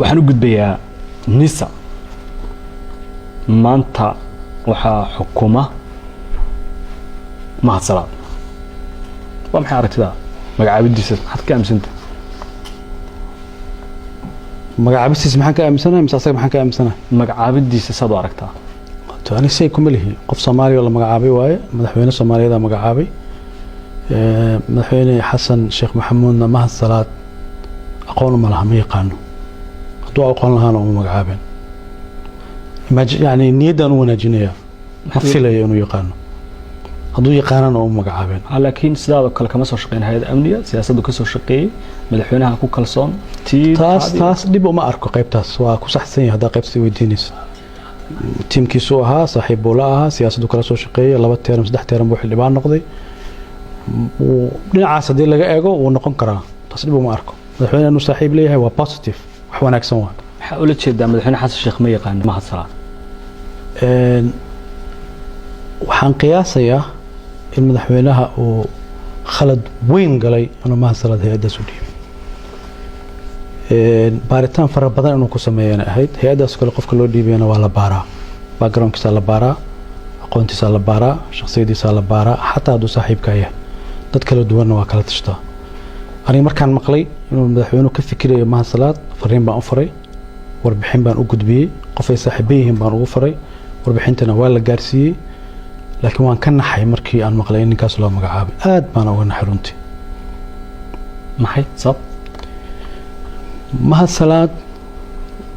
waxaan u gudbayaa nisa maanta waxaa xukuma Mahad Salaad waa maxay aragtida magacaabidiisa maxaad ka aaminsantahay magacaabistiisa maxaan ka aaminsanahay mise asaga maxaan ka aaminsanahay magacaabidiisa saad u aragtaa ani say kuma lihi qof Soomaali oo la magacaabay waaye madaxweyne Soomaaliyeed magacaabay madaxweyne Xasan Sheekh Maxamuudna Mahad Salaad aqoon ma laha ma yaqaano hadduu aqoon lahaana uma magacaabeen يعني نيدان وناجينيا حفلة إنه يقانو هذو يقانن أو مقعبين لكن سداد كل كم سو شقين هاي الأمنية سياسة دو كسو شقي مدحونها كو كلسون تاس ديبو ما أركو قيب تاس وكو صحسين هذا قيب سوي دينيس تيم كيسوها صاحب بولاها سياسة دو كلسو شقي لبا تيرم سدح تيرم بوحي اللي بان نقضي ودنعاس دي لغا ايغو ونقون كرا تاس ديبو ما أركو مدحونا إنه صاحب ليها هو بوزيتيف وحوانا كسوان حاولت شيء مدحونا حسن الشيخ ما يقان Mahad Salaad waxaan qiyaasayaa in madaxweynaha uu khalad weyn galay inuu Mahad Salaad hay'adaas u dhiibay baaritaan fara badan inuu ku sameeyay ahayd hay'adaas kale qofka loo dhiibayna waa la baaraa backgroundkiisa la baaraa aqoontiisa la baaraa shakhsiyadiisa la baaraa xataa hadduu saaxiibka yahay dad kala duwanna waa kala tashtaa aniga markaan maqlay inuu madaxweynuhu ka fikirayo Mahad Salaad fariin baan u faray warbixin baan u gudbiyay qof ay saaxiibayeen baan ugu faray warbixintana waa la gaarsiiyay laakiin waan ka naxay markii aan maqlay in ninkaas loo magacaabay aad baan uga naxay runtii maxay sabab Mahad Salaad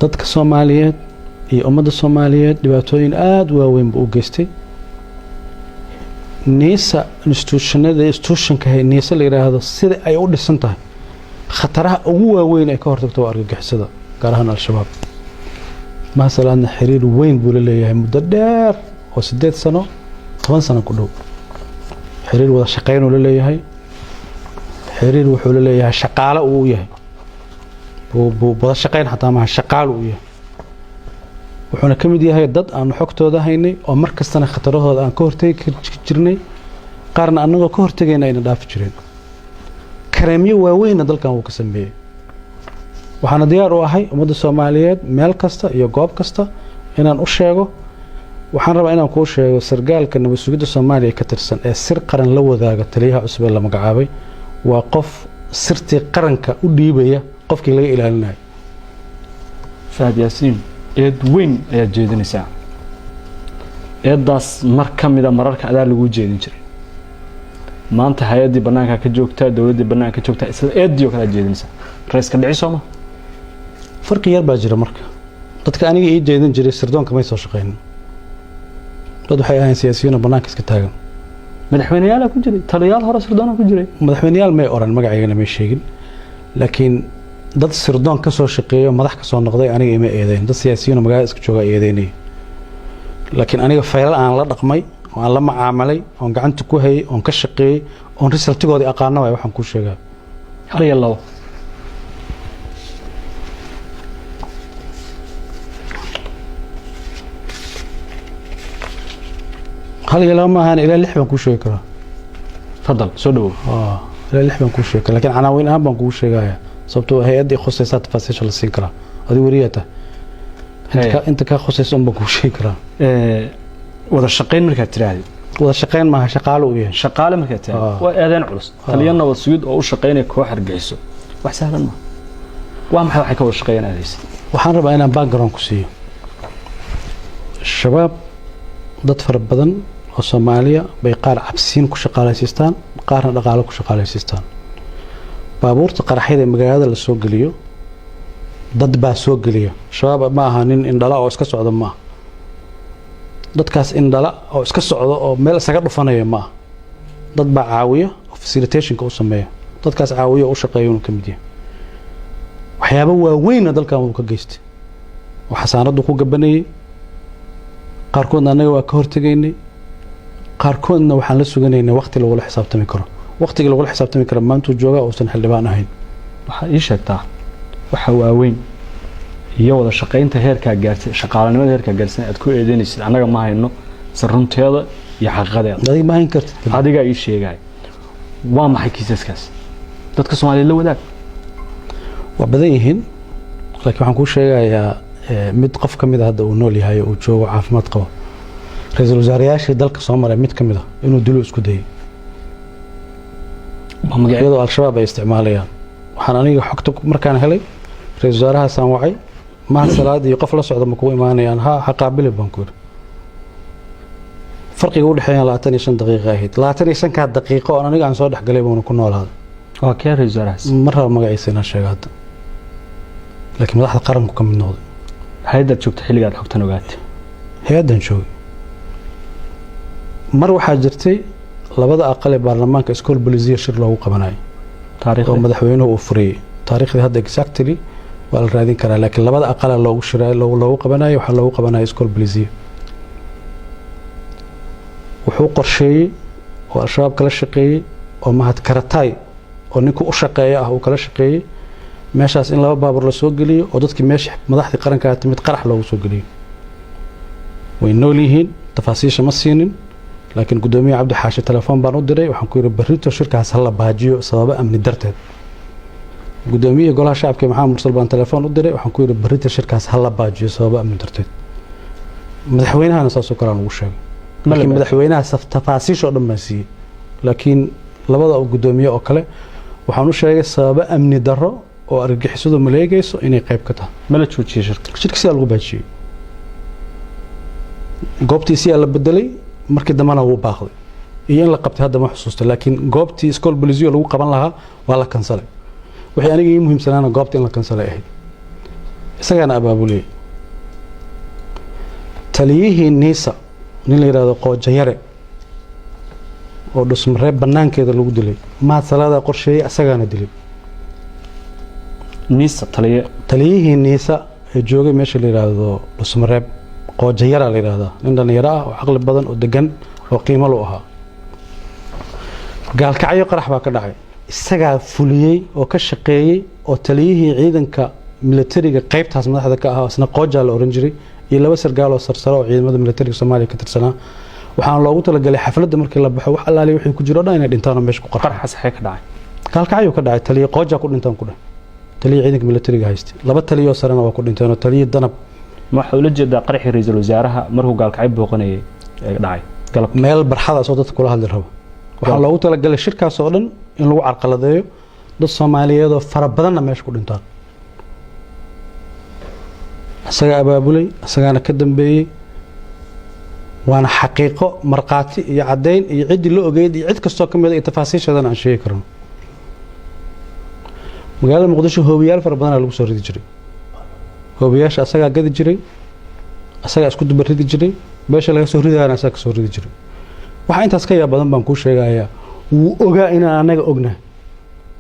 dadka Soomaaliyeed iyo ummadda Soomaaliyeed dhibaatooyin aad u waaweyn buu u geystay nisa institutionka nisa la yiraahdo sida ay u dhisan tahay khataraha ugu waaweyn ee ka hortagto argagixisada gaar ahaan al-shabaab Mahad Salaadna xiriir weyn buu leeyahay muddo dheer oo 8 sano 10 sano ku dhow xiriir wada shaqeyn uu leeyahay xiriir wuxuu leeyahay shaqaale uu yahay buu wada shaqeyn xataa ma shaqaale uu yahay wuxuuna kamid yahay dad aan xogtooda haynay oo markastana khatarahooda aan ka hortagi jirnay qaarna anagoo ka hortagayna ayna dhaaf jireen kareemiyo waaweyn dalkan uu ka sameeyay waxaan diyaar u ahay ummadda Soomaaliyeed meel kasta iyo goob kasta inaan u sheego waxaan rabaa inaan ku sheego sargaalka nabad sugidda Soomaaliya ka tirsan ee sir qaran la wadaaga taliyaha cusub ee la magacaabay waa qof sirtii qaranka u dhiibaya qofkii laga ilaalinayo Fahad Yaasiin eed weyn ayaa jeedinaysaa eedaas mar kamida mararka adaa lagu jeedin jiray maanta hay'adii banaanka ka joogta dawladda banaanka ka joogta isla eedii kala jeedinaysaa raiiska dhiciso ma farqi yar baa jira marka dadka aniga ii jeedin jiray sirdoonka may soo shaqeeyeen dad waxay ahayn siyaasiyiin banaanka iska taagan madaxweynayaal ku jiray taliyaal hore sirdoon ku jiray madaxweynayaal may oran magaceeyna may sheegin laakiin dad sirdoon ka soo shaqeeyo madax ka soo noqday aniga ima eedeyn dad siyaasiyiin magaalada iska jooga eedeynay laakiin aniga faylal aan la dhaqmay oo aan la macaamalay oo gacanta ku hayay oo ka shaqeeyay oo resultigoodii aqaano way waxaan ku sheegaa hal iyo labo هل يلا ما هان إلى اللحم كوش يكره تفضل سودو إلى اللحم كوش يكره لكن عناوين أهم بنكوش يجاية صبتو هي أدي خصيصات فاسيش على السكرة هذه وريته أنت كخصيص بنكوش يكره وذا الشقين مركز تراهي وذا الشقين ما شقالو إيه شقالة مركز تراهي وأذان عرس خلينا والسيود أو الشقين كوحر جيسو وحسهلا ما وهم حكوا الشقين هذيس وحنرب أنا باك جراوند كوسية الشباب ضد فرق بدن Soomaaliya bay qaar cabsiin ku shaqaaleystaan qaarna dhaqaale ku shaqaaleystaan baabuurta qaraxyada magaalada la soo galiyo dad baa soo galiya shabaab ma aha nin indhala oo iska socda ma dadkaas indhala oo iska socda oo meel isaga dhufanaya ma dad baa caawiya oo facilitation ka u sameeya dadkaas caawiya oo shaqeeyo inuu kamid yahay waxyaabo waaweyn dalkan uu ka geystay oo xasaanadu ku gabanayay qaarkoodna anaga waa ka hortageynay qaarkoodna waxaan la suganaynaa waqti lagu xisaabtami karo waqtiga lagu xisaabtami karo maanta jooga oo san xildhibaan ahayn waxa ii sheegtaa waxa waaweyn iyo wada shaqeynta heerka gaartay shaqaalanimada heerka gaarsan aad ku eedeynaysid anaga ma hayno sarunteeda iyo xaqadeeda adiga ma hayn kartid adiga ii sheegay waa maxay kiisaskaas dadka Soomaaliyeed la wadaag waa badan yihiin laakiin waxaan kuu sheegayaa mid qof ka mid ah hadda uu nool yahay uu joogo caafimaad qabo ra-iisul wasaarayaashii dalka soo maray mid ka mid ah inuu dilo isku dayay iyadoo al-shabaab ay isticmaalayaan waxaan aniga xogta markaan helay ra-iisul wasaarahaasaan wacay maha salaad iyo qof la socda ma kugu imaanayaan ha qaabili baan ku yidhi farqiga u dhexeeya 25 daqiiqo ahayd 25 daqiiqo oo aniga aan soo dhexgalay baan ku noolaaday waa kee ra-iisul wasaarahaas mar raba magaciisa inaan sheego hadda laakiin madaxda qaranku ka mid noqday hay-adaad joogta xilligaad xogtan ogaatay hay-addan joogay mar waxaa jirtay labada aqal ee baarlamaanka iskool bolisiya shir loogu qabanayo oo madaxweynuhu uu furiyey taariikhdii hadda exactly waa la raadin karaa laakiin labada aqala loogu shiray loogu qabanayo waxaa loogu qabanayo iskool bolisiya wuxuu qorsheeyey oo al-shabaab kala shaqeeyey oo mahad karataay oo ninku u shaqeeya ah uu kala shaqeeyey meeshaas in laba baabuur la soo geliyo oo dadkii meesha madaxdii qaranka timid qarax loogu soo geliyo way nool yihiin tafaasiisha ma siinin laakiin gudoomiye cabdi xaashi telefoon baan u diray waxaan ku yiri barrito shirkaas hal la baajiyo sababo amni darteed gudoomiye golaha shacabka maxamed mursal baan telefoon u diray waxaan ku yiri barrito shirkaas hal la baajiyo sababo amni darteed madaxweynahana saasoo kale aan ugu sheegay laakiin madaxweynaha tafaasiisha oo dhan baan siiyey laakiin labada gudoomiye oo kale waxaan u sheegay sababo amni darro oo argagixisadu maleegayso inay qayb ka tahay mala joojiyay shirka sidaa lagu baajiyey goobtiisii la bedelay markii dambana wuu baaqday iyo in la qabtay hadda ma xusuusta laakiin goobtii iskool bolisiyo lagu qaban lahaa waa la kansalay wixii aniga ii muhiimsanaana goobta in la kansalay ahayd isagaana abaabuliyey taliyihii niisa nin la yidhaahdo qoojayare oo dhusmareeb bannaankeeda lagu dilay mahad salaadaa qorsheeyey asagaana dilay niisa taliyihii niisa ee joogay meesha la yidhaahdo dhusmareeb qoojayara la yidhaahdaa nin dhallinyaro ah oo caqli badan oo degan oo qiimo lu ahaa gaalkacyo qarax baa ka dhacay isagaa fuliyey oo ka shaqeeyey oo taliyihii ciidanka militariga qaybtaas madaxda ka ahaa isna qoojaa la oran jiray iyo laba sargaal oo sarsaro oo ciidamada militariga Soomaaliya ka tirsanaa waxaan loogu talagalay xafladda markii la baxo wax allaali wixii ku jiro dhan inay dhintaan oo meesha ku qarxay qarax saxay ka dhacay gaalkacyo ka dhacay taliye qooja ku dhintaan ku dhacay taliye ciidanka militariga haystay laba taliye oo sarana waa ku dhinteen oo taliye danab waxa ula jeedaa qaraxii ra'iisul wasaaraha markuu gaalkacyo booqanayay ee dhacay galab meel barxadaas oo dadka kula hadli rabo waxaan loogu talagalay shirkaas oo dhan in lagu carqaladeeyo dad Soomaaliyeed oo fara badan meesha ku dhintaan asaga abaabulay asagana ka dambeeyay waana xaqiiqo marqaati iyo cadeyn iyo cid la ogeyd iyo cid kasto kamid ah tafaasiishadan aan sheegi karno magaalada Muqdisho hoobiyaal fara badan lagu soo ridi jiray hoobiyaasha asaga gadi jiray asaga isku dubar ridi jiray beesha laga soo ridaana asaga soo ridi jiray waxa intaas ka yaab badan baan ku sheegayaa wuu ogaa in anaga ognahay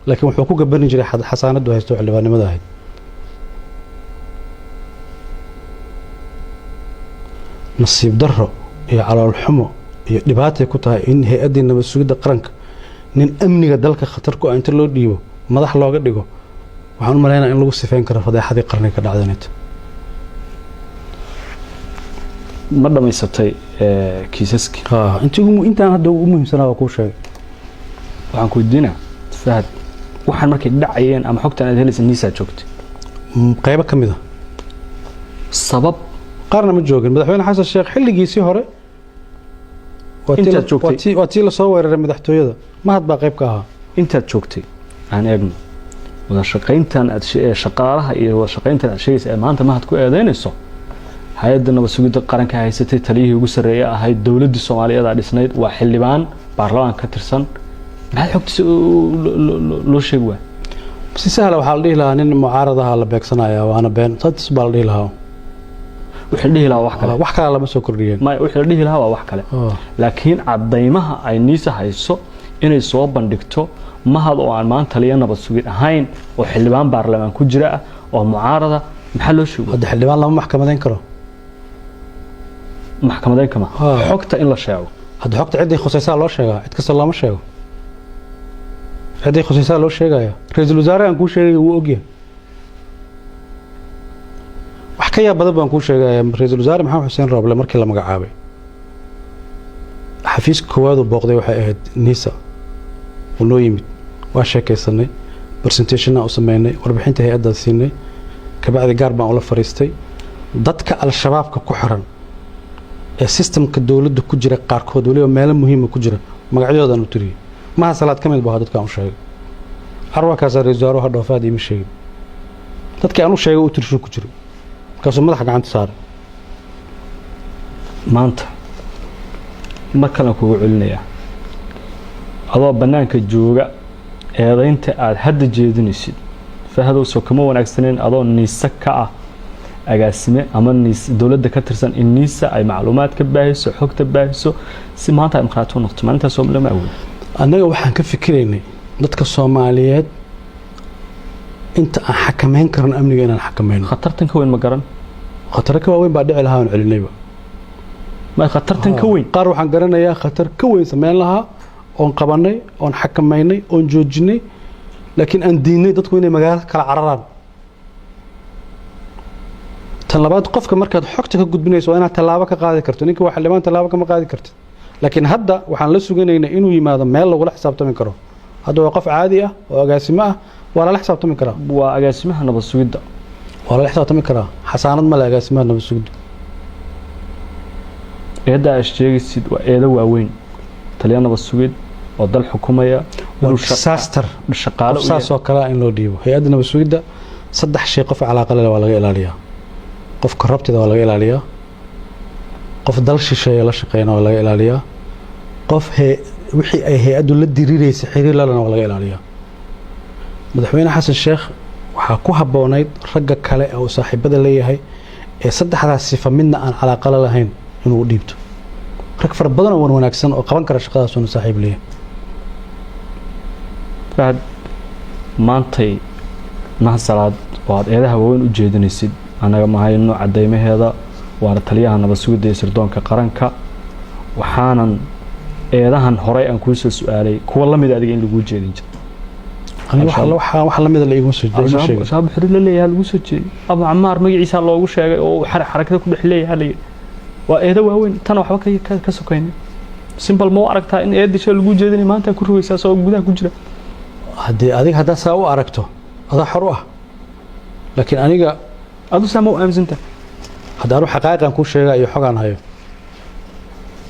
laakiin wuxuu ku gaban jiray xasaanadu haysto xildhibaanimada ahayd nasiib darro iyo calool xumo iyo dhibaato ku tahay in hay'adda nabad sugidda qaranka nin amniga dalka khatar ku ah inta loo dhiibo madax looga dhigo waxaan u maleynayaa in lagu sifeyn karo fadeexadii qarniga ka dhacday ma dhamaysatay kiisaski intaan hadda ugu muhiimsanaa waa kuu sheegay waxaan ku weydiinaa fahad waxaan markay dhacayeen ama xogtan aad helaysa niisa joogtay qaybo ka mid ah sabab qaarna ma joogin madaxweyne xasan sheekh xilligiisii hore waa tii la soo weeraray madaxtooyada mahad baa qayb ka ahaa intaad joogtay aan eegno wada shaqayntan aad shaqaalaha iyo wada shaqayntan aad sheegaysa ee maanta mahad ku eedeynayso hay'adda nabad sugidda qaranka haysatay taliyihii ugu sareeyay ahayd dawladda Soomaaliyeed ee dhisnayd waa xildhibaan baarlamaanka ka tirsan maxay xogtiisa loo sheegi waa si sahal waxa la dhihi lahaa nin mucaaradaha la beegsanaya waana been sadis baa la dhihi lahaa wixii dhihi lahaa wax kale lama soo kordhiyeen ma wixii dhihi lahaa waa wax kale laakiin cadeymaha ay niisa hayso inay soo bandhigto mahad oo aan maanta taliye nabad sugid ahayn oo xildhibaan baarlamaan ku jira oo mucaarada maxaa loo sheego hadda xildhibaan lama maxkamadeyn karo maxkamadeyn kama xogta in la sheego hadda xogta cidii khusaysaa loo sheegaa cid kasta lama sheego cidii khusaysaa loo sheegaya ra'iisul wasaare aan ku sheegay wuu ogyahay wax ka yaab badan baan ku sheegay ra'iisul wasaare maxamed xuseen Rooble markii la magacaabay xafiiska koowaad oo booqday waxay ahayd niisa uu yimid waa sheekaysanay presentation u sameynay warbixinta hay'adda siinay kabacdi gaar baan ula fariistay dadka al-shabaabka ku xiran ee systemka dawladda ku jira qaarkood waliba meelo muhiim ah ku jira magacyadoodan u tiriyay ma salaad kamid baa dadka aan u sheegay arwakaas reesaaro ha dhoofaad ima sheegay dadka aan u sheegay u tirsho ku jiro kaasoo madax gacanta saaray maanta markana kugu celinaya adoo banaanka jooga eedaynta aad hadda jeedinaysid fahdow soo kama wanaagsaneen adoo niisa ka ah agaasime ama dawladda ka tirsan in niisa ay macluumaad ka baahiso xogta baahiso si maanta ay markhaati u noqoto maalinta Soomaaliya ma awood annaga waxaan ka fikiraynay dadka Soomaaliyeed inta aan xakameyn karan amniga inaan xakameyno khatartan ka weyn ma garan khatar ka weyn baa dhici lahaa aan celinayba ma khatartan ka weyn qaar waxaan garanayaa khatar ka weyn sameyn lahaa oon qabanay oon xakameynay oon joojinay laakiin aan diinay dadku inay magaalada kala cararaan tan labaad qofka markaad xogta ka gudbinayso waa inaad tallaabo ka qaadi karto ninka waxa limaan tallaabo kama qaadi kartid laakiin hadda waxaan la suganaynaa inuu yimaado meel lagu la xisaabtami karo hadda waa qof caadi ah oo agaasimo ah waa la xisaabtami karaa waa agaasimaha nabad sugidda waa la xisaabtami karaa xasaanad ma la agaasimaha nabad sugidda eeda sheegaysid waa eeda waaweyn taliya nabad sugid oo dal xukumaya disaster shaqaale saasoo kale in loo dhiibo hay'adda nabad sugidda saddex shay qof calaaqo leh waa laga ilaaliyaa qof korruptida waa laga ilaaliyaa qof dal shisheeye la shaqeeyna waa laga ilaaliyaa qof wixii ay hay'addu la diriireysay xiriir lalana waa laga ilaaliyaa madaxweyne xasan sheekh waxaa ku habboonayd ragga kale oo saaxiibada leeyahay ee saddexdaas sifa midna aan calaaqo la lahayn inuu u dhiibto rag fara badan oo wanaagsan oo qaban kara shaqadaas oo saaxiib leeyahay fahad maantay mahasalaad oo aad eedaha waaweyn u jeedinaysid anaga ma hayno cadeymaheeda waana taliyaha nabad sugidda iyo sirdoonka qaranka waxaanan eedahan horey aan kuu soo su'aalay kuwa la mid adiga in lagu jeedin jiro wax la mid la igu soo jeedin shaab xiriir la leeyahay lagu soo jeedin Abu Amaar magaciisa loogu sheegay oo xarakada ku dhex leeyahay waa eeda waaweyn tan waxba ka sokayn simple ma aragtaa in eedisha lagu jeedinay maanta ku rugaysaa soo gudaha ku jira hadii adiga hadaa saa u aragto ada xor ah laakiin aniga adu sama u aaminsan hadaa ruux xaqaaqiqan ku sheegay iyo xogaan hayo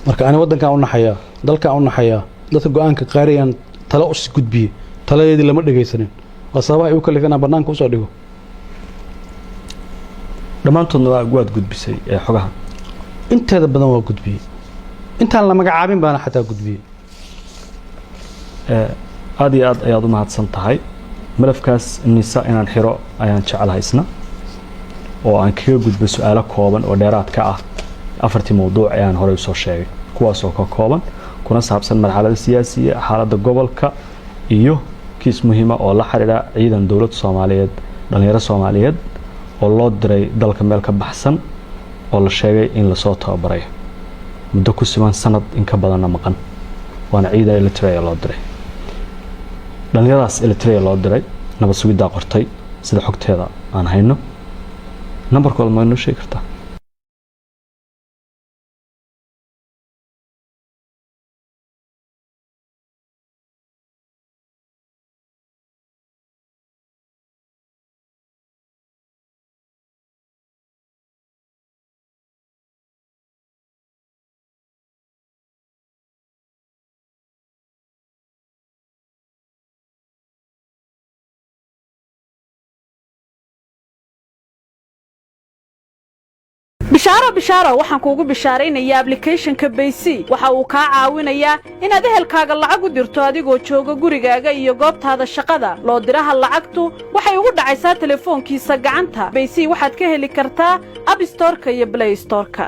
marka ani wadanka u naxaya dalka u naxaya dadka go'aanka qaariyaan talo u gudbiye taladeedii lama dhageysanin waa sabab ay u kalifana banaanka u soo dhigo dhamaantoodna waa guud gudbisay ee xogaha inteeda badan waa gudbiyay intaan la magacaabin baana xataa gudbiyay aad iyo aad ayaad u mahadsan tahay malafkaas nisa inaan xiro ayaan jecelahay isna oo aan kaga gudbo su'aalo kooban oo dheeraad ka ah afartii mawduuc ayaan horey soo sheegay kuwaas oo ka kooban kuna saabsan marxaladda siyaasiga xaaladda gobolka iyo kiis muhiim ah oo la xiriira ciidan dawladda Soomaaliyeed dhalinyaro Soomaaliyeed oo loo diray dalka meel ka baxsan oo la sheegay in la soo tababaray muddo ku siman sanad in ka badan maqan waana ciidan Eritrea loo diray dhalinyaradaas Eritrea loo diray nabad sugidda qortay sida xogteeda aan hayno numberkooda ma noo sheegi kartaa bishaaro waxaan kuugu bishaaraynayaa application-ka Baysi waxa uu ka caawinayaa inaad ehelkaaga lacag u dirto adigoo jooga gurigaaga iyo goobtaada shaqada loo diraha lacagtu waxay ugu dhacaysaa telefoonkiisa gacanta Baysi waxaad ka heli kartaa App Store-ka iyo Play Store-ka